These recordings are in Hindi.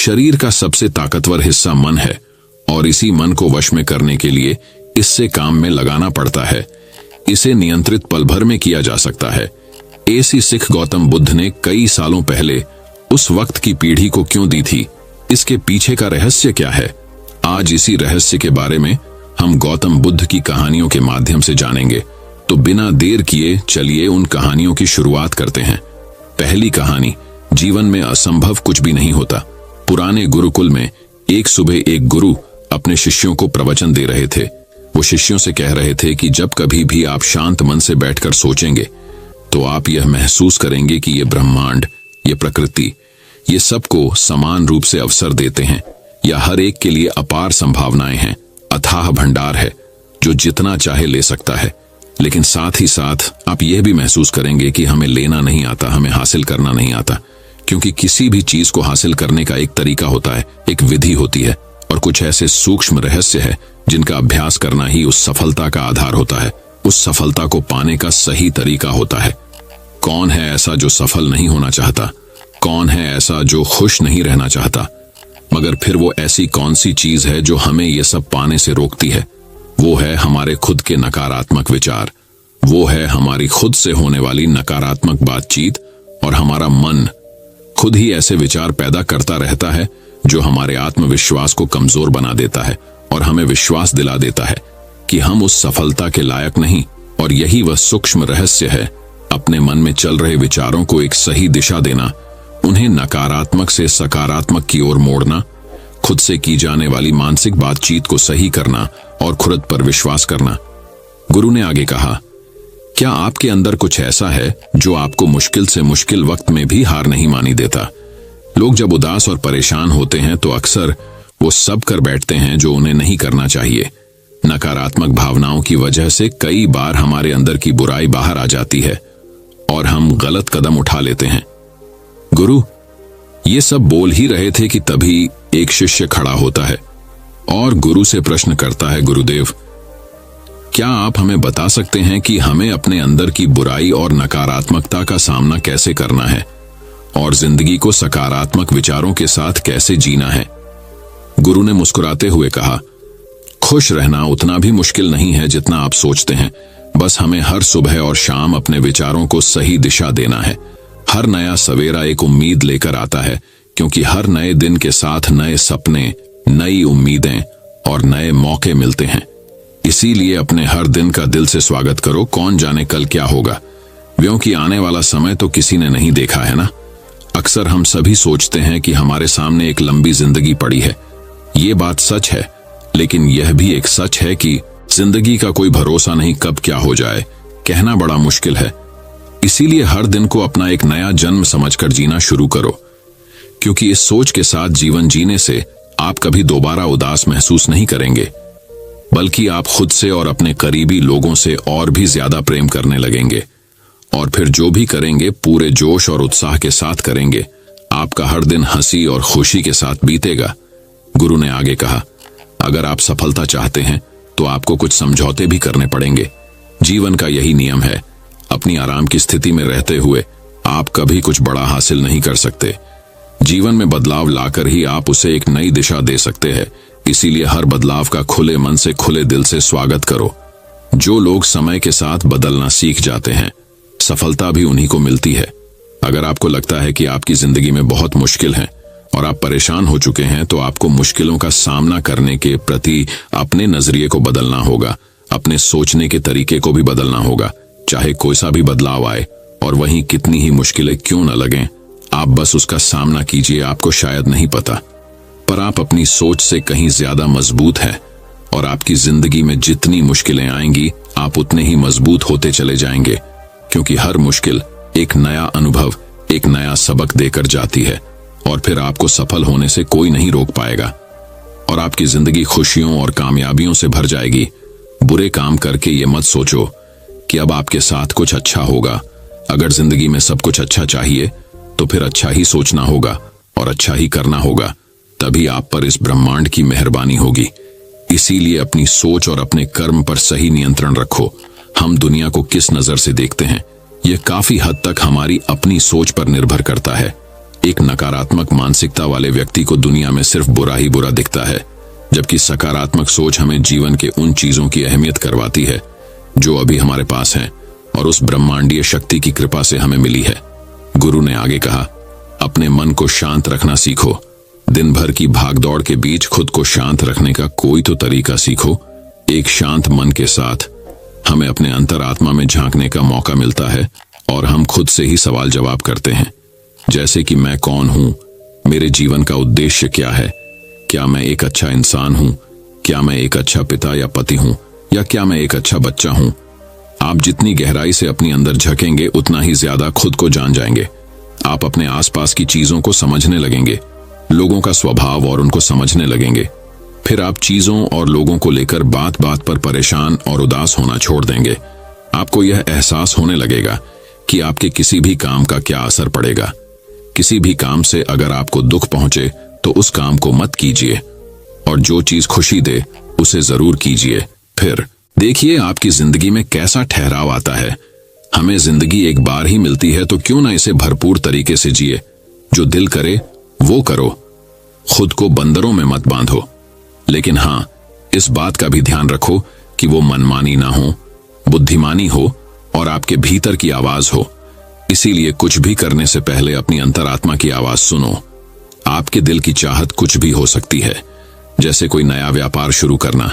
शरीर का सबसे ताकतवर हिस्सा मन है और इसी मन को वश में करने के लिए इससे काम में लगाना पड़ता है। इसे नियंत्रित पल भर में किया जा सकता है। ऐसी सिख गौतम बुद्ध ने कई सालों पहले उस वक्त की पीढ़ी को क्यों दी थी? इसके पीछे का रहस्य क्या है? आज इसी रहस्य के बारे में हम गौतम बुद्ध की कहानियों के माध्यम से जानेंगे। तो बिना देर किए चलिए उन कहानियों की शुरुआत करते हैं। पहली कहानी, जीवन में असंभव कुछ भी नहीं होता। पुराने गुरुकुल में एक सुबह एक गुरु अपने शिष्यों को प्रवचन दे रहे थे। वो शिष्यों से कह रहे थे कि जब कभी भी आप शांत मन से बैठकर सोचेंगे तो आप यह महसूस करेंगे कि ये ब्रह्मांड, ये प्रकृति, ये सबको समान रूप से अवसर देते हैं या हर एक के लिए अपार संभावनाएं हैं। अथाह भंडार है जो जितना चाहे ले सकता है। लेकिन साथ ही साथ आप यह भी महसूस करेंगे कि हमें लेना नहीं आता, हमें हासिल करना नहीं आता, क्योंकि किसी भी चीज को हासिल करने का एक तरीका होता है, एक विधि होती है और कुछ ऐसे सूक्ष्म रहस्य है जिनका अभ्यास करना ही उस सफलता का आधार होता है, उस सफलता को पाने का सही तरीका होता है। कौन है ऐसा जो सफल नहीं होना चाहता? कौन है ऐसा जो खुश नहीं रहना चाहता? मगर फिर वो ऐसी कौन सी चीज है जो हमें ये सब पाने से रोकती है? वो है हमारे खुद के नकारात्मक विचार, वो है हमारी खुद से होने वाली नकारात्मक बातचीत। और हमारा मन खुद ही ऐसे विचार पैदा करता रहता है जो हमारे आत्मविश्वास को कमजोर बना देता है और हमें विश्वास दिला देता है कि हम उस सफलता के लायक नहीं। और यही वह सूक्ष्म रहस्य है, अपने मन में चल रहे विचारों को एक सही दिशा देना, उन्हें नकारात्मक से सकारात्मक की ओर मोड़ना, खुद से की जाने वाली मानसिक बातचीत को सही करना और खुद पर विश्वास करना। गुरु ने आगे कहा, क्या आपके अंदर कुछ ऐसा है जो आपको मुश्किल से मुश्किल वक्त में भी हार नहीं मानी देता? लोग जब उदास और परेशान होते हैं तो अक्सर वो सब कर बैठते हैं जो उन्हें नहीं करना चाहिए। नकारात्मक भावनाओं की वजह से कई बार हमारे अंदर की बुराई बाहर आ जाती है और हम गलत कदम उठा लेते हैं। गुरु ये सब बोल ही रहे थे कि तभी एक शिष्य खड़ा होता है और गुरु से प्रश्न करता है, गुरुदेव, क्या आप हमें बता सकते हैं कि हमें अपने अंदर की बुराई और नकारात्मकता का सामना कैसे करना है और जिंदगी को सकारात्मक विचारों के साथ कैसे जीना है? गुरु ने मुस्कुराते हुए कहा, खुश रहना उतना भी मुश्किल नहीं है जितना आप सोचते हैं। बस हमें हर सुबह और शाम अपने विचारों को सही दिशा देना है। हर नया सवेरा एक उम्मीद लेकर आता है, क्योंकि हर नए दिन के साथ नए सपने, नई उम्मीदें और नए मौके मिलते हैं। इसीलिए अपने हर दिन का दिल से स्वागत करो। कौन जाने कल क्या होगा, क्योंकि आने वाला समय तो किसी ने नहीं देखा है ना। अक्सर हम सभी सोचते हैं कि हमारे सामने एक लंबी जिंदगी पड़ी है। ये बात सच है, लेकिन यह भी एक सच है कि जिंदगी का कोई भरोसा नहीं, कब क्या हो जाए कहना बड़ा मुश्किल है। इसीलिए हर दिन को अपना एक नया जन्म समझकर जीना शुरू करो, क्योंकि इस सोच के साथ जीवन जीने से आप कभी दोबारा उदास महसूस नहीं करेंगे, बल्कि आप खुद से और अपने करीबी लोगों से और भी ज्यादा प्रेम करने लगेंगे। और फिर जो भी करेंगे पूरे जोश और उत्साह के साथ करेंगे। आपका हर दिन हंसी और खुशी के साथ बीतेगा। गुरु ने आगे कहा, अगर आप सफलता चाहते हैं तो आपको कुछ समझौते भी करने पड़ेंगे। जीवन का यही नियम है, अपनी आराम की स्थिति में रहते हुए आप कभी कुछ बड़ा हासिल नहीं कर सकते। जीवन में बदलाव लाकर ही आप उसे एक नई दिशा दे सकते हैं। इसीलिए हर बदलाव का खुले मन से, खुले दिल से स्वागत करो। जो लोग समय के साथ बदलना सीख जाते हैं, सफलता भी उन्हीं को मिलती है। अगर आपको लगता है कि आपकी जिंदगी में बहुत मुश्किल है और आप परेशान हो चुके हैं, तो आपको मुश्किलों का सामना करने के प्रति अपने नजरिए को बदलना होगा, अपने सोचने के तरीके को भी बदलना होगा। चाहे कोई सा भी बदलाव आए और वहीं कितनी ही मुश्किलें क्यों न लगें, आप बस उसका सामना कीजिए। आपको शायद नहीं पता, पर आप अपनी सोच से कहीं ज्यादा मजबूत हैं और आपकी जिंदगी में जितनी मुश्किलें आएंगी, आप उतने ही मजबूत होते चले जाएंगे, क्योंकि हर मुश्किल एक नया अनुभव, एक नया सबक देकर जाती है और फिर आपको सफल होने से कोई नहीं रोक पाएगा और आपकी जिंदगी खुशियों और कामयाबियों से भर जाएगी। बुरे काम करके ये मत सोचो कि अब आपके साथ कुछ अच्छा होगा। अगर जिंदगी में सब कुछ अच्छा चाहिए तो फिर अच्छा ही सोचना होगा और अच्छा ही करना होगा, तभी आप पर इस ब्रह्मांड की मेहरबानी होगी। इसीलिए अपनी सोच और अपने कर्म पर सही नियंत्रण रखो। हम दुनिया को किस नजर से देखते हैं, यह काफी हद तक हमारी अपनी सोच पर निर्भर करता है। एक नकारात्मक मानसिकता वाले व्यक्ति को दुनिया में सिर्फ बुरा ही बुरा दिखता है, जबकि सकारात्मक सोच हमें जीवन के उन चीजों की अहमियत करवाती है जो अभी हमारे पास हैं और उस ब्रह्मांडीय शक्ति की कृपा से हमें मिली है। गुरु ने आगे कहा, अपने मन को शांत रखना सीखो। दिन भर की भागदौड़ के बीच खुद को शांत रखने का कोई तो तरीका सीखो। एक शांत मन के साथ हमें अपने अंतरात्मा में झांकने का मौका मिलता है और हम खुद से ही सवाल जवाब करते हैं, जैसे कि मैं कौन हूं, मेरे जीवन का उद्देश्य क्या है, क्या मैं एक अच्छा इंसान हूं, क्या मैं एक अच्छा पिता या पति हूं, या क्या मैं एक अच्छा बच्चा हूं। आप जितनी गहराई से अपनी अंदर झकेंगे उतना ही ज्यादा खुद को जान जाएंगे। आप अपने आसपास की चीजों को समझने लगेंगे, लोगों का स्वभाव और उनको समझने लगेंगे। फिर आप चीजों और लोगों को लेकर बात बात पर परेशान और उदास होना छोड़ देंगे। आपको यह एहसास होने लगेगा कि आपके किसी भी काम का क्या असर पड़ेगा। किसी भी काम से अगर आपको दुख पहुंचे तो उस काम को मत कीजिए, और जो चीज खुशी दे उसे जरूर कीजिए। फिर देखिए आपकी जिंदगी में कैसा ठहराव आता है। हमें जिंदगी एक बार ही मिलती है, तो क्यों ना इसे भरपूर तरीके से जिए। जो दिल करे वो करो, खुद को बंदरों में मत बांधो। लेकिन हां, इस बात का भी ध्यान रखो कि वो मनमानी ना हो, बुद्धिमानी हो और आपके भीतर की आवाज हो। इसीलिए कुछ भी करने से पहले अपनी अंतरात्मा की आवाज सुनो। आपके दिल की चाहत कुछ भी हो सकती है, जैसे कोई नया व्यापार शुरू करना,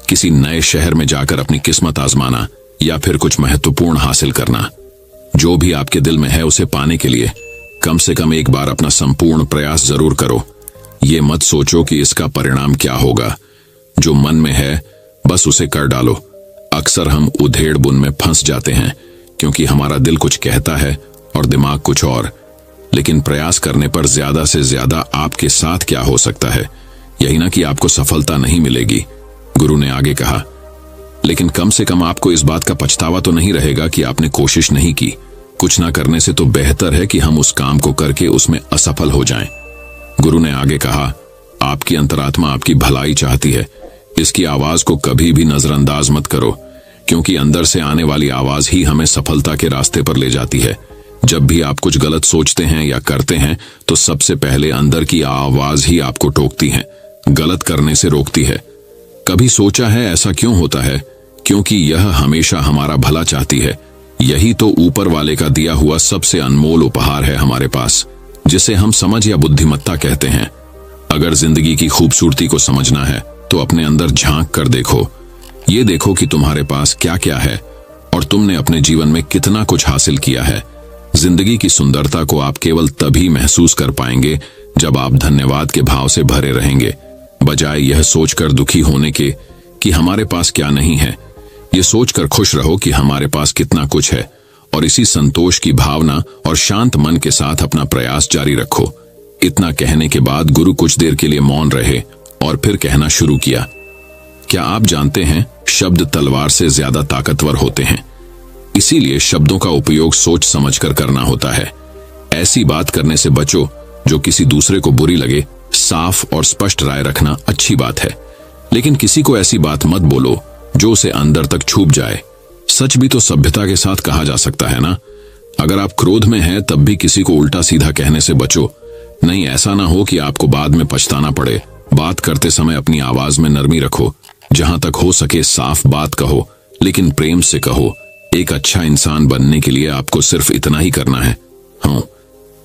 किसी नए शहर में जाकर अपनी किस्मत आजमाना, या फिर कुछ महत्वपूर्ण हासिल करना। जो भी आपके दिल में है उसे पाने के लिए कम से कम एक बार अपना संपूर्ण प्रयास जरूर करो। ये मत सोचो कि इसका परिणाम क्या होगा। जो मन में है बस उसे कर डालो। अक्सर हम उधेड़ बुन में फंस जाते हैं, क्योंकि हमारा दिल कुछ कहता है और दिमाग कुछ और। लेकिन प्रयास करने पर ज्यादा से ज्यादा आपके साथ क्या हो सकता है, यही ना कि आपको सफलता नहीं मिलेगी। गुरु ने आगे कहा, लेकिन कम से कम आपको इस बात का पछतावा तो नहीं रहेगा कि आपने कोशिश नहीं की। कुछ ना करने से तो बेहतर है कि हम उस काम को करके उसमें असफल हो जाएं। गुरु ने आगे कहा, आपकी अंतरात्मा आपकी भलाई चाहती है। इसकी आवाज को कभी भी नजरअंदाज मत करो, क्योंकि अंदर से आने वाली आवाज ही हमें सफलता के रास्ते पर ले जाती है। जब भी आप कुछ गलत सोचते हैं या करते हैं तो सबसे पहले अंदर की आवाज ही आपको टोकती है, गलत करने से रोकती है। कभी सोचा है ऐसा क्यों होता है? क्योंकि यह हमेशा हमारा भला चाहती है। यही तो ऊपर वाले का दिया हुआ सबसे अनमोल उपहार है हमारे पास, जिसे हम समझ या बुद्धिमत्ता कहते हैं। अगर जिंदगी की खूबसूरती को समझना है तो अपने अंदर झांक कर देखो। ये देखो कि तुम्हारे पास क्या क्या है और तुमने अपने जीवन में कितना कुछ हासिल किया है। जिंदगी की सुंदरता को आप केवल तभी महसूस कर पाएंगे जब आप धन्यवाद के भाव से भरे रहेंगे, बजाय यह सोचकर दुखी होने के कि हमारे पास क्या नहीं है। ये सोचकर खुश रहो कि हमारे पास कितना कुछ है, और इसी संतोष की भावना और शांत मन के साथ अपना प्रयास जारी रखो। इतना कहने के बाद गुरु कुछ देर के लिए मौन रहे और फिर कहना शुरू किया, क्या आप जानते हैं, शब्द तलवार से ज्यादा ताकतवर होते हैं। इसीलिए शब्दों का उपयोग सोच समझकर करना होता है। ऐसी बात करने से बचो जो किसी दूसरे को बुरी लगे। साफ और स्पष्ट राय रखना अच्छी बात है, लेकिन किसी को ऐसी बात मत बोलो जो उसे अंदर तक छूप जाए। सच भी तो सभ्यता के साथ कहा जा सकता है ना। अगर आप क्रोध में हैं तब भी किसी को उल्टा सीधा कहने से बचो। नहीं, ऐसा ना हो कि आपको बाद में पछताना पड़े। बात करते समय अपनी आवाज में नरमी रखो। जहां तक हो सके साफ बात कहो, लेकिन प्रेम से कहो। एक अच्छा इंसान बनने के लिए आपको सिर्फ इतना ही करना है। हाँ,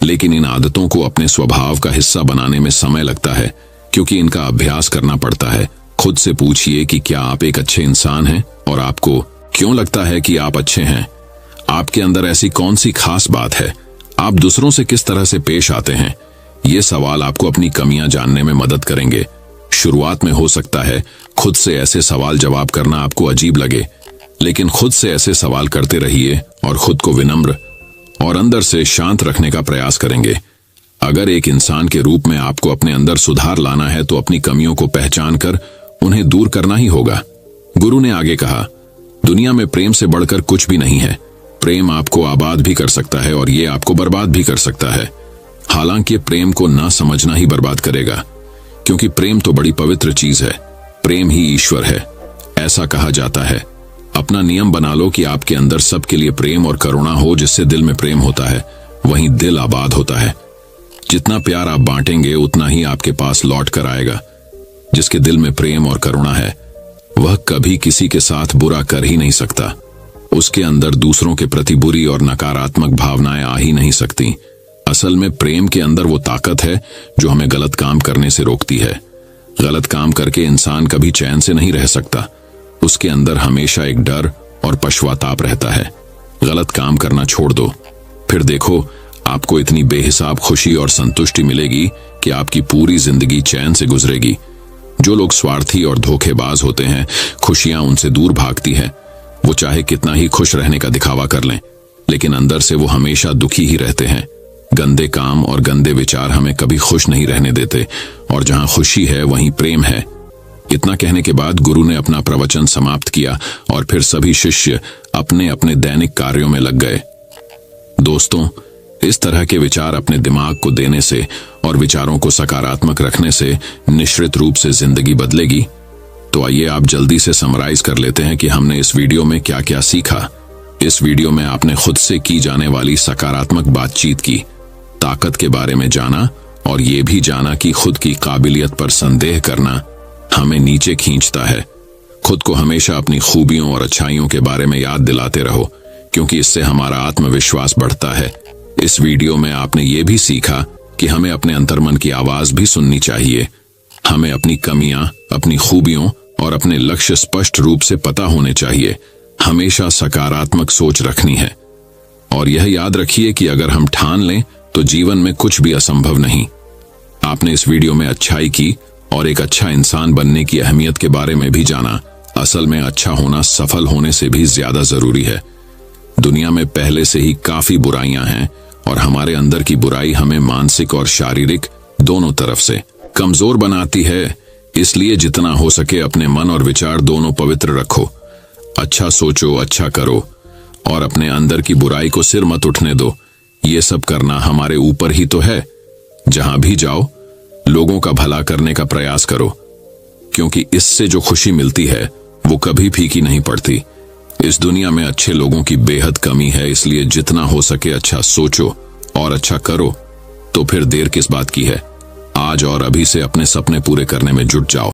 लेकिन इन आदतों को अपने स्वभाव का हिस्सा बनाने में समय लगता है, क्योंकि इनका अभ्यास करना पड़ता है। खुद से पूछिए कि क्या आप एक अच्छे इंसान हैं, और आपको क्यों लगता है कि आप अच्छे हैं। आपके अंदर ऐसी कौन सी खास बात है। आप दूसरों से किस तरह से पेश आते हैं। ये सवाल आपको अपनी कमियां जानने में मदद करेंगे। शुरुआत में हो सकता है खुद से ऐसे सवाल जवाब करना आपको अजीब लगे, लेकिन खुद से ऐसे सवाल करते रहिए और खुद को विनम्र और अंदर से शांत रखने का प्रयास करेंगे। अगर एक इंसान के रूप में आपको अपने अंदर सुधार लाना है तो अपनी कमियों को पहचान कर उन्हें दूर करना ही होगा। गुरु ने आगे कहा, दुनिया में प्रेम से बढ़कर कुछ भी नहीं है। प्रेम आपको आबाद भी कर सकता है और ये आपको बर्बाद भी कर सकता है। हालांकि प्रेम को ना समझना ही बर्बाद करेगा, क्योंकि प्रेम तो बड़ी पवित्र चीज है। प्रेम ही ईश्वर है, ऐसा कहा जाता है। अपना नियम बना लो कि आपके अंदर सबके लिए प्रेम और करुणा हो। जिससे दिल में प्रेम होता है वहीं दिल आबाद होता है। जितना प्यार आप बांटेंगे उतना ही आपके पास लौट कर आएगा। जिसके दिल में प्रेम और करुणा है वह कभी किसी के साथ बुरा कर ही नहीं सकता। उसके अंदर दूसरों के प्रति बुरी और नकारात्मक भावनाएं आ ही नहीं सकती। असल में प्रेम के अंदर वो ताकत है जो हमें गलत काम करने से रोकती है। गलत काम करके इंसान कभी चैन से नहीं रह सकता। उसके अंदर हमेशा एक डर और पश्चाताप रहता है। गलत काम करना छोड़ दो, फिर देखो आपको इतनी बेहिसाब खुशी और संतुष्टि मिलेगी कि आपकी पूरी जिंदगी चैन से गुजरेगी। जो लोग स्वार्थी और धोखेबाज होते हैं, खुशियां उनसे दूर भागती है। वो चाहे कितना ही खुश रहने का दिखावा कर लें, लेकिन अंदर से वो हमेशा दुखी ही रहते हैं। गंदे काम और गंदे विचार हमें कभी खुश नहीं रहने देते, और जहां खुशी है वहीं प्रेम है। इतना कहने के बाद गुरु ने अपना प्रवचन समाप्त किया और फिर सभी शिष्य अपने अपने दैनिक कार्यों में लग गए। दोस्तों, इस तरह के विचार अपने दिमाग को देने से और विचारों को सकारात्मक रखने से निश्चित रूप से जिंदगी बदलेगी। तो आइए आप जल्दी से समराइज कर लेते हैं कि हमने इस वीडियो में क्या क्या सीखा। इस वीडियो में आपने खुद से की जाने वाली सकारात्मक बातचीत की, ताकत के बारे में जाना और ये भी जाना कि खुद की काबिलियत पर संदेह करना हमें नीचे खींचता है। खुद को हमेशा अपनी खूबियों और अच्छाइयों के बारे में याद दिलाते रहो, क्योंकि इससे हमारा आत्मविश्वास बढ़ता है। इस वीडियो में आपने ये भी सीखा कि हमें अपने अंतर्मन की आवाज भी सुननी चाहिए। हमें अपनी कमियां, अपनी खूबियों और अपने लक्ष्य स्पष्ट रूप से पता होने चाहिए। हमेशा सकारात्मक सोच रखनी है, और यह याद रखिए कि अगर हम ठान लें तो जीवन में कुछ भी असंभव नहीं। आपने इस वीडियो में अच्छाई की और एक अच्छा इंसान बनने की अहमियत के बारे में भी जाना। असल में अच्छा होना सफल होने से भी ज्यादा जरूरी है। दुनिया में पहले से ही काफी बुराइयां हैं, और हमारे अंदर की बुराई हमें मानसिक और शारीरिक दोनों तरफ से कमजोर बनाती है। इसलिए जितना हो सके अपने मन और विचार दोनों पवित्र रखो। अच्छा सोचो, अच्छा करो, और अपने अंदर की बुराई को सिर मत उठने दो। ये सब करना हमारे ऊपर ही तो है। जहां भी जाओ लोगों का भला करने का प्रयास करो, क्योंकि इससे जो खुशी मिलती है वो कभी फीकी नहीं पड़ती। इस दुनिया में अच्छे लोगों की बेहद कमी है, इसलिए जितना हो सके अच्छा सोचो और अच्छा करो। तो फिर देर किस बात की है, आज और अभी से अपने सपने पूरे करने में जुट जाओ।